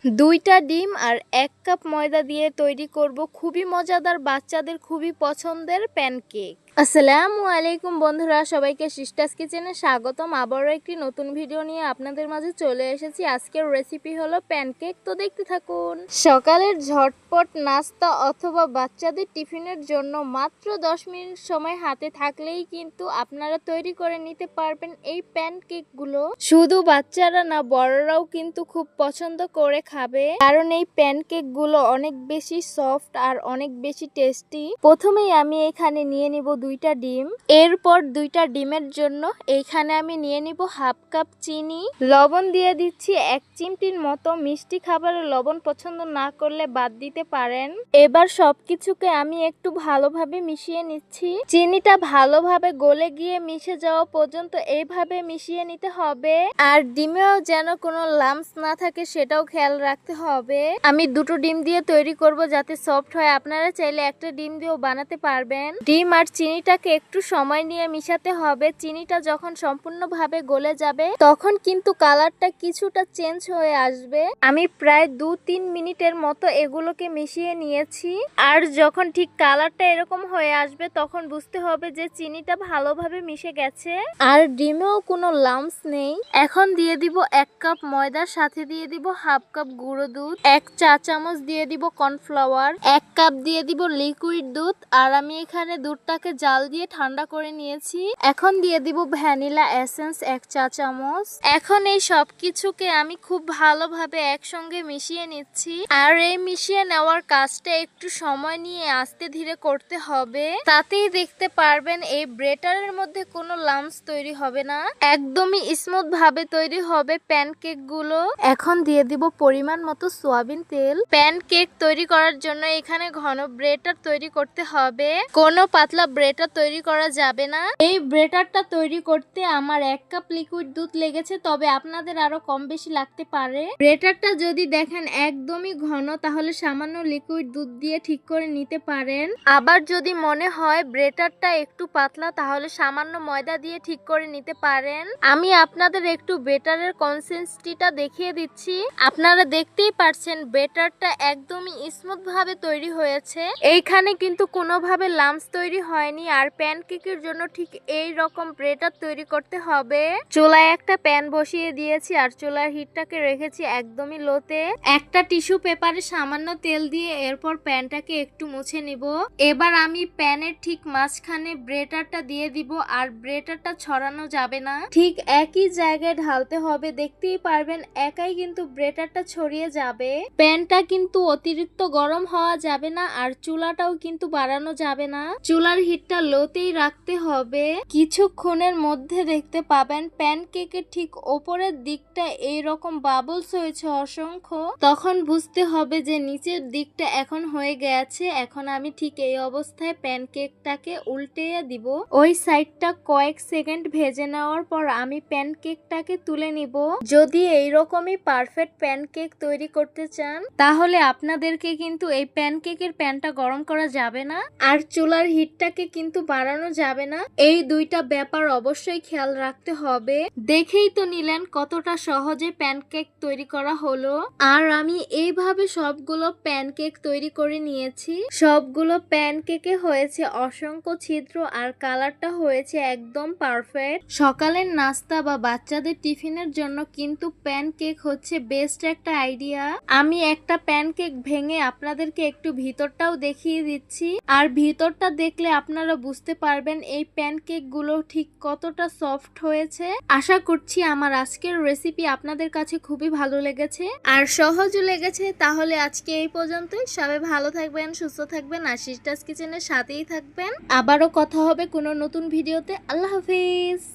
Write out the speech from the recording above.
দুইটা ডিম আর ১ কাপ ময়দা দিয়ে তৈরি করব খুবই মজাদার বাচ্চাদের খুবই পছন্দের প্যানকেক। আসসালামু আলাইকুম বন্ধুরা, সবাইকে সিস্টার্স কিচেনে স্বাগতম। আবারও একটি নতুন ভিডিও নিয়ে আপনাদের মাঝে চলে এসেছি। আজকের রেসিপি হলো প্যানকেক, তো দেখতে থাকুন। সকালের ঝটপট নাস্তা অথবা বাচ্চাদের টিফিনের জন্য মাত্র 10 মিনিট সময় হাতে থাকলেই কিন্তু আপনারা তৈরি করে নিতে পারবেন এই প্যানকেকগুলো। শুধু বাচ্চারা না, বড়রাও কিন্তু খুব পছন্দ করে খাবে, কারণ এই প্যানকেকগুলো অনেক বেশি সফট আর অনেক বেশি টেস্টি। প্রথমেই আমি এখানে নিয়ে নিব 2টা ডিম। এরপর 2টা ডিমের জন্য এইখানে আমি নিয়ে নিব হাফ কাপ চিনি, লবণ দিয়ে দিচ্ছি 1 চিমটির মতো। মিষ্টি খাবারে লবণ পছন্দ না করলে বাদ দিতে পারেন। এবার সবকিছুকে আমি একটু ভালোভাবে মিশিয়ে নিচ্ছি। চিনিটা ভালোভাবে গলে গিয়ে মিশে যাওয়া পর্যন্ত এইভাবে মিশিয়ে নিতে হবে। আর ডিমেও যেন কোনো লাম্পস না থাকে সেটাও খেয়াল রাখতে হবে। আমি 2টো ডিম দিয়ে তৈরি করব যাতে সফট হয়। আপনারা চাইলে একটা ডিম দিয়েও বানাতে পারবেন। ডিম আর চিনিটাকে একটু সময় নিয়ে মিশাতে হবে। চিনিটা যখন সম্পূর্ণভাবে গলে যাবে তখন কিন্তু কালারটা কিছুটা চেঞ্জ হয়ে আসবে। আমি প্রায় 2-3 মিনিটের মতো এগুলোকে মিশিয়ে নিয়েছি। আর যখন ঠিক কালারটা এরকম হয়ে আসবে তখন বুঝতে হবে যে চিনিটা ভালোভাবে মিশে গেছে আর ডিমেও কোনো লাম্পস নেই। এখন দিয়ে দিব 1 কাপ ময়দার সাথে দিয়ে দিব হাফ কাপ গুঁড়ো দুধ, 1 চা চামচ দিয়ে দিব কর্নফ্লাওয়ার, 1 কাপ দিয়ে দিব লিকুইড দুধ। আর আমি এখানে দুধটাকে জাল দিয়ে ঠান্ডা করে নিয়েছি। এখন দিয়ে দিব ভ্যানিলা এসেন্স 1 চা চামচ। এখন এই সব কিছুকে আমি খুব ভালোভাবে একসঙ্গে মিশিয়ে নিচ্ছি। আর এই মিশিয়ে নেওয়ার কাজটা একটু সময় নিয়ে আস্তে ধীরে করতে হবে, তাতেই দেখতে পারবেন এই ব্যাটারের মধ্যে কোনো লাম্পস তৈরি হবে না, একদমই স্মুথ ভাবে তৈরি হবে প্যানকেক গুলো। এখন দিয়ে দিব পরিমাণ মতো সয়াবিন তেল। প্যানকেক তৈরি করার জন্য এখানে ঘন ব্যাটার তৈরি করতে হবে, কোনো পাতলা ব্যাটার তৈরি করা যাবে না। এই ব্যাটারটা তৈরি করতে আমার 1 কাপ লিকুইড দুধ লেগেছে, তবে আপনাদের আরো কম বেশি লাগতে পারে। ব্যাটারটা যদি দেখেন একদমই ঘন তাহলে সামান্য লিকুইড দুধ দিয়ে ঠিক করে নিতে পারেন। আবার যদি মনে হয় ব্যাটারটা একটু পাতলা তাহলে সামান্য ময়দা দিয়ে ঠিক করে নিতে পারেন। আমি আপনাদের একটু ব্যাটারের কনসিস্টেন্সিটা দেখিয়ে দিচ্ছি। আপনারা দেখতেই পাচ্ছেন ব্যাটারটা একদমই স্মুথ ভাবে তৈরি হয়েছে, এইখানে কিন্তু কোনোভাবে লাম্পস তৈরি হয়নি। আর প্যানকেকের জন্য ঠিক এই রকম ব্যাটার তৈরি করতে হবে। চুলায় একটা প্যান বসিয়ে দিয়েছি আর চুলার হিটটাকে রেখেছি একদমই লোতে। একটা টিস্যু পেপারে সামান্য তেল দিয়ে এরপর প্যানটাকে একটু মুছে নিব। এবার আমি প্যানের ঠিক মাঝখানে ব্যাটারটা দিয়ে দিব আর ব্যাটারটা ছড়ানো যাবে না, ঠিক একই জায়গায় ঢালতে হবে। দেখতেই পারবেন একাই কিন্তু ব্যাটারটা ছড়িয়ে যাবে। প্যানটা কিন্তু অতিরিক্ত গরম হওয়া যাবে না আর চুলাটাও কিন্তু বাড়ানো যাবে না, চুলার হিটটা লোতেই রাখতে হবে। কিছুক্ষণের মধ্যে দেখতে পাবেন প্যানকেকের ঠিক ওপরের দিকটা এইরকম বাবলস হয়েছে অসংখ্য, তখন বুঝতে হবে যে নিচের দিকটা এখন হয়ে গেছে। এখন আমি ঠিক এই অবস্থায় প্যানকেকটাকে উল্টে দিব। ওই সাইডটা কয়েক সেকেন্ড ভেজে নেওয়ার পর আমি প্যানকেকটাকে তুলে নিব। যদি এইরকমই পারফেক্ট প্যানকেক তৈরি করতে চান তাহলে আপনাদেরকে কিন্তু এই প্যানকেকের প্যানটা গরম করা যাবে না আর চুলার হিটটাকে কিন্তু বাড়ানো যাবে না। এই দুইটা ব্যাপার অবশ্যই খেয়াল রাখতে হবে। দেখেই তো নিলেন কতটা সহজে প্যানকেক তৈরি করা হলো। আর আমি এইভাবে সবগুলো প্যানকেক তৈরি করে নিয়েছি। সবগুলো প্যানকেকে হয়েছে অসংখ্য ছিদ্র আর কালারটা হয়েছে একদম পারফেক্ট। সকালের নাস্তা বা বাচ্চাদের টিফিনের জন্য কিন্তু প্যানকেক হচ্ছে বেস্ট একটা আইডিয়া। আমি একটা প্যানকেক ভেঙে আপনাদেরকে একটু ভিতরটাও দেখিয়ে দিচ্ছি। আর ভিতরটা দেখলে আপনারা বুঝতে পারবেন এই প্যানকেক গুলো ঠিক কতটা সফট হয়েছে। আশা করছি আমার আজকের রেসিপি আপনাদের কাছে খুবই ভালো লেগেছে আর সহজও লেগেছে। তাহলে আজকে এই পর্যন্তই। সবাই ভালো থাকবেন, সুস্থ থাকবেন আর সিস্টার্স কিচেনের সাথেই থাকবেন। আবারও কথা হবে কোনো নতুন ভিডিওতে। আল্লাহ হাফিজ।